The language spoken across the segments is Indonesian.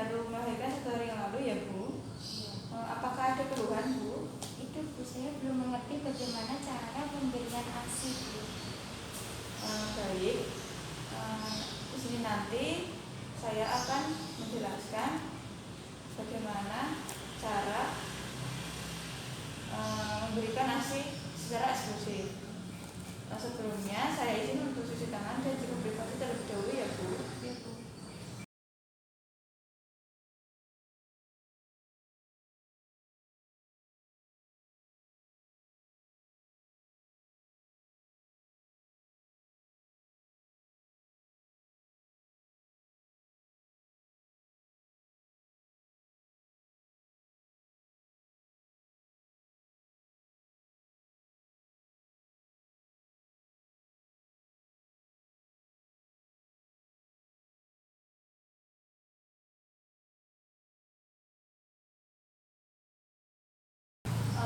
baru melahirkan 1 hari yang lalu ya Bu. Apakah ada keluhan Bu? Itu Bu, saya belum mengerti bagaimana cara pemberian ASI Bu. Baik, di sini nanti saya akan menjelaskan bagaimana cara memberikan ASI secara eksklusif. Sebelumnya saya izin untuk cuci tangan dan cukup privasi terlebih dahulu ya Bu. Ya Bu.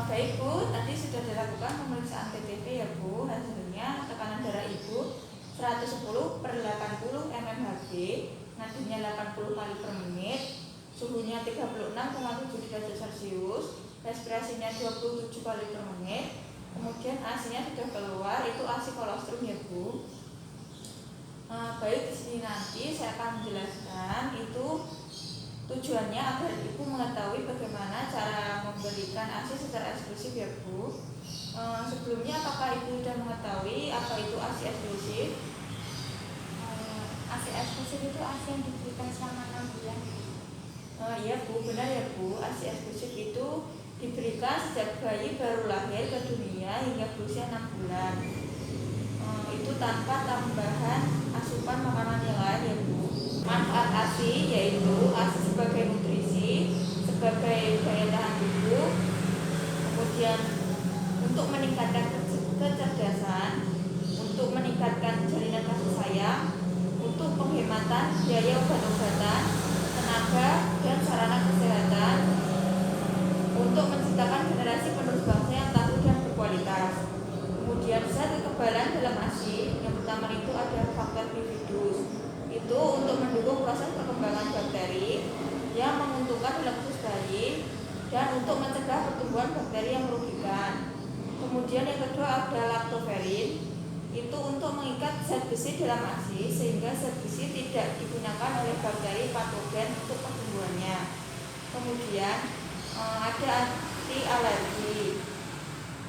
Baik Bu, tadi sudah dilakukan pemeriksaan PTV ya Bu. Hasilnya tekanan darah Ibu 110/80 mmHg, nadinya 80 kali per menit, suhunya 36,7 derajat Celcius, respirasinya 27 kali per menit. Kemudian ASI-nya sudah keluar, itu ASI kolostrum ya Bu. Baik, di sini nanti saya akan menjelaskan itu tujuannya agar Ibu mengetahui bagaimana cara memberikan ASI secara eksklusif ya Bu. Sebelumnya apakah Ibu sudah mengetahui apa itu ASI eksklusif? ASI eksklusif itu ASI yang diberikan selama 6 bulan. Iya Bu, benar ya Bu. ASI eksklusif itu diberikan sejak bayi baru lahir ke dunia hingga berusia 6 bulan. Itu tanpa tambahan asupan makanan yang lain ya Bu. Manfaat ASI yaitu ASI sebagai nutrisi, sebagai daya tahan tubuh, kemudian untuk meningkatkan kecerdasan, untuk meningkatkan jalinan kasih sayang, untuk penghematan biaya obat-obatan, tenaga dan sarana kesehatan, untuk menciptakan generasi penerus bangsa yang tangguh dan berkualitas. Kemudian zat kekebalan dalam ASI yang pertama itu ada faktor bifidus. Itu untuk mendukung proses perkembangan bakteri yang menguntungkan dalam usus bayi dan untuk mencegah pertumbuhan bakteri yang merugikan. Kemudian yang kedua ada lactoferrin, itu untuk mengikat zat besi dalam ASI sehingga zat besi tidak digunakan oleh bakteri patogen untuk pertumbuhannya. Kemudian ada anti alergi.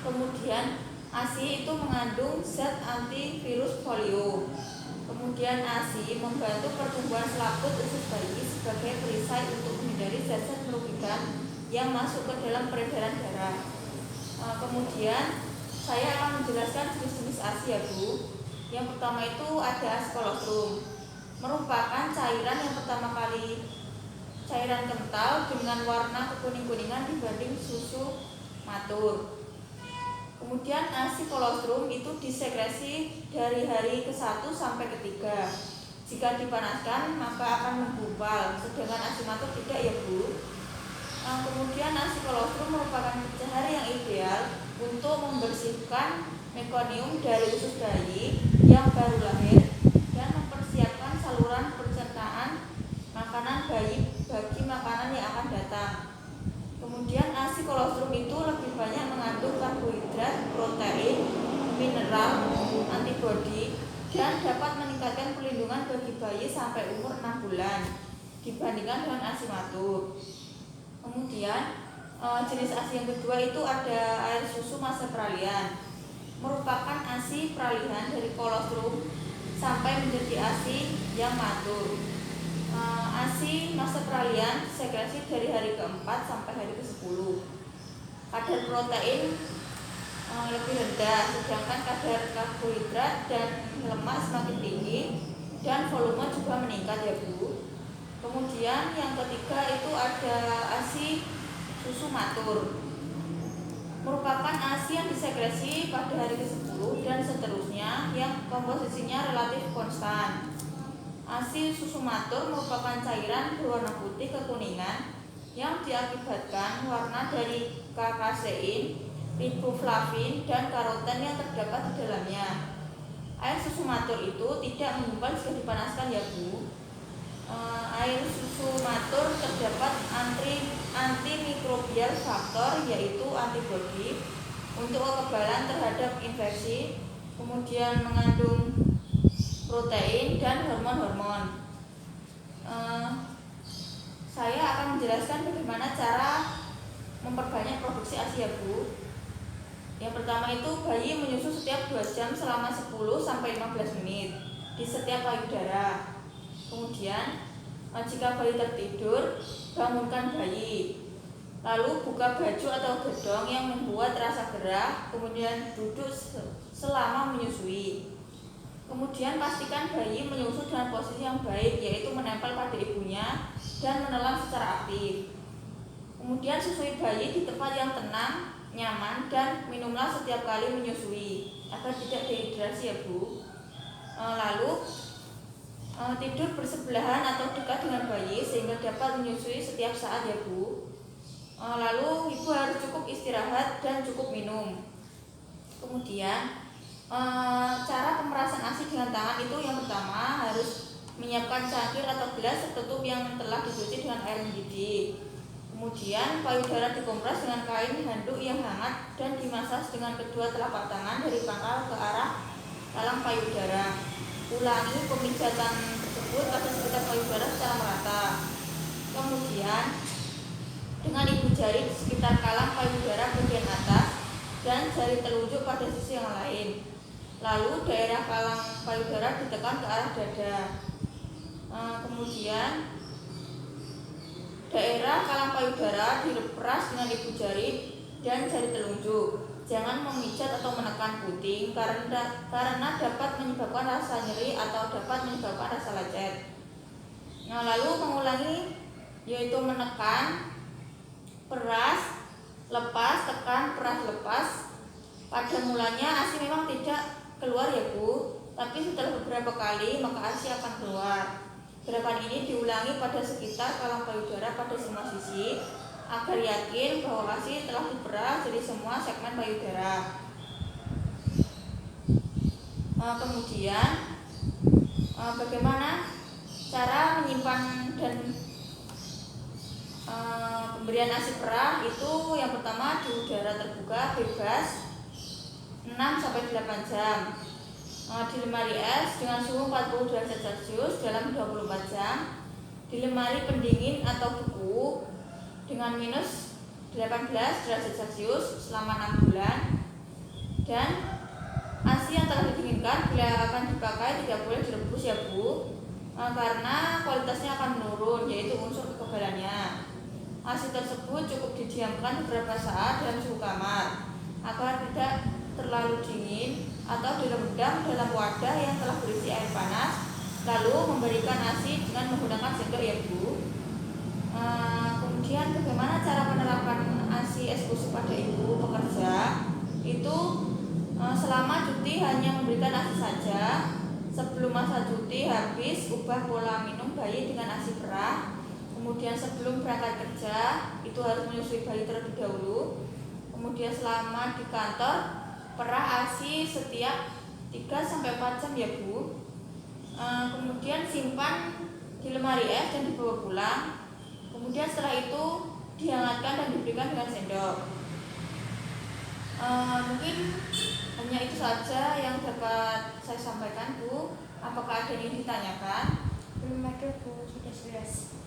Kemudian ASI itu mengandung zat antivirus polio. Kemudian ASI membantu pertumbuhan selaput usus bayi sebagai perisai untuk menghindari zat-zat merugikan yang masuk ke dalam peredaran darah. Kemudian saya akan menjelaskan jenis-jenis ASI ya Bu. Yang pertama itu ada ASI kolostrum, merupakan cairan yang pertama kali cairan kental dengan warna kekuning-kuningan dibanding susu matur. Kemudian ASI kolostrum itu disekresi dari hari ke-1 sampai ke-3. Jika dipanaskan maka akan menggumpal, sedangkan ASI matur tidak ya Bu. Kemudian ASI kolostrum merupakan pencahar yang ideal untuk membersihkan mekonium dari usus bayi yang baru lahir dan mempersiapkan saluran pencernaan makanan bayi bagi makanan yang akan datang. Kemudian ASI kolostrum itu lebih banyak mengandung karbohidrat, protein, mineral, antibodi, dan dapat meningkatkan perlindungan bagi bayi sampai umur 6 bulan dibandingkan dengan ASI matur. Kemudian jenis ASI yang kedua itu ada air susu masa peralihan, merupakan ASI peralihan dari kolostrum sampai menjadi ASI yang matur. ASI masa peralihan sekresi dari hari ke-4 sampai hari ke-10. Kadar protein lebih rendah, sedangkan kadar karbohidrat dan lemak semakin tinggi dan volume juga meningkat ya Bu. Kemudian yang ketiga itu ada ASI susu matur, merupakan ASI yang disekresi pada hari ke-10 dan seterusnya yang komposisinya relatif konstan. ASI susu matur merupakan cairan berwarna putih kekuningan yang diakibatkan warna dari kakasein, riboflavin, dan karoten yang terdapat di dalamnya. Air susu matur itu tidak menggumpal jika dipanaskan ya Bu. Air susu matur terdapat antimikrobial faktor yaitu antibodi untuk kekebalan terhadap infeksi, kemudian mengandung protein dan hormon-hormon. Saya akan menjelaskan bagaimana cara memperbanyak produksi ASI ya Bu. Yang pertama itu bayi menyusu setiap 2 jam selama 10-15 menit di setiap payudara. Kemudian jika bayi tertidur, bangunkan bayi. Lalu buka baju atau gedong yang membuat rasa gerah, kemudian duduk selama menyusui. Kemudian pastikan bayi menyusu dengan posisi yang baik, yaitu menempel pada ibunya dan menelan secara aktif. Kemudian susui bayi di tempat yang tenang, nyaman, dan minumlah setiap kali menyusui agar tidak dehidrasi ya Bu. Lalu tidur bersebelahan atau dekat dengan bayi sehingga dapat menyusui setiap saat ya Bu. Lalu ibu harus cukup istirahat dan cukup minum. Kemudian cara pemerasan ASI dengan tangan itu yang pertama harus menyiapkan cangkir atau gelas tertutup yang telah dicuci dengan air mendidih. Kemudian payudara dikompres dengan kain handuk yang hangat dan dimasas dengan kedua telapak tangan dari pangkal ke arah talang payudara. Ulangi pemijatan tersebut pada sekitar payudara secara merata. Kemudian dengan ibu jari di sekitar kalang payudara bagian atas dan jari telunjuk pada sisi yang lain. Lalu daerah kalang payudara ditekan ke arah dada. Kemudian daerah kalang payudara diperas dengan ibu jari dan jari telunjuk. Jangan memijat atau menekan puting karena dapat menyebabkan rasa nyeri atau dapat menyebabkan rasa lecet. Lalu mengulangi yaitu menekan, peras, lepas, tekan, peras, lepas. Pada mulanya ASI memang tidak keluar ya Bu, tapi setelah beberapa kali maka ASI akan keluar. Gerakan ini diulangi pada sekitar kalang payudara pada semua sisi agar yakin bahwa ASI telah diperas dari semua segmen payudara. Kemudian bagaimana cara menyimpan dan pemberian ASI perah itu yang pertama di udara terbuka bebas 6-8 jam. Di lemari es dengan suhu 40 derajat Celcius dalam 24 jam. Di lemari pendingin atau beku dengan minus 18 derajat Celcius selama 6 bulan. Dan ASI yang telah didinginkan bila akan dipakai tidak boleh direbus ya Bu, karena kualitasnya akan menurun, yaitu unsur kekebalannya. ASI tersebut cukup didiamkan beberapa saat dalam suhu kamar agar tidak terlalu dingin atau direndam dalam wadah yang telah berisi air panas, lalu memberikan ASI dengan menggunakan sendok ya Bu. Kemudian bagaimana cara penerapan ASI eksklusif pada ibu pekerja itu selama cuti hanya memberikan ASI saja. Sebelum masa cuti habis ubah pola minum bayi dengan ASI perah. Kemudian sebelum berangkat kerja itu harus menyusui bayi terlebih dahulu. Kemudian selama di kantor perah ASI setiap 3-4 jam ya Bu. Kemudian simpan di lemari es dan dibawa pulang. Kemudian setelah itu dihangatkan dan diberikan dengan sendok. Mungkin hanya itu saja yang dapat saya sampaikan Bu. Apakah ada yang ditanyakan? Belum ada Bu, sudah jelas.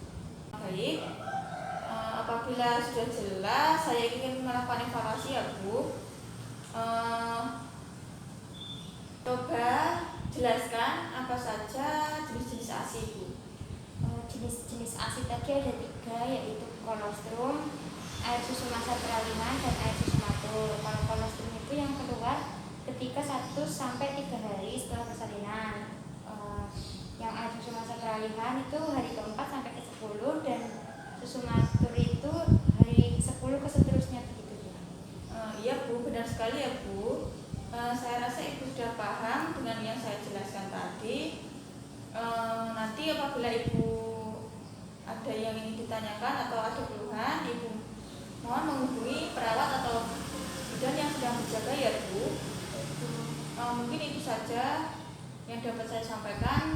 Baik, apabila sudah jelas saya ingin melakukan evaluasi ya Bu. Coba jelaskan apa saja jenis-jenis ASI Bu. Jenis-jenis ASI tadi ada 3, yaitu kolostrum, air susu masa peralihan, dan air susu matur. Kalau kolostrum itu yang keluar ketika 1-3 hari setelah persalinan. Yang air susu masa peralihan itu hari ke-4 sampai ke-10, dan susu matur itu hari 10 ke seterusnya begitu Bu. Iya Bu, benar sekali ya Bu. Saya rasa Ibu sudah paham dengan yang saya jelaskan tadi. Nanti apabila Ibu ada yang ingin ditanyakan atau ada keluhan, Ibu mohon menghubungi perawat atau bidan yang sedang berjaga ya Bu. Mungkin itu saja yang dapat saya sampaikan.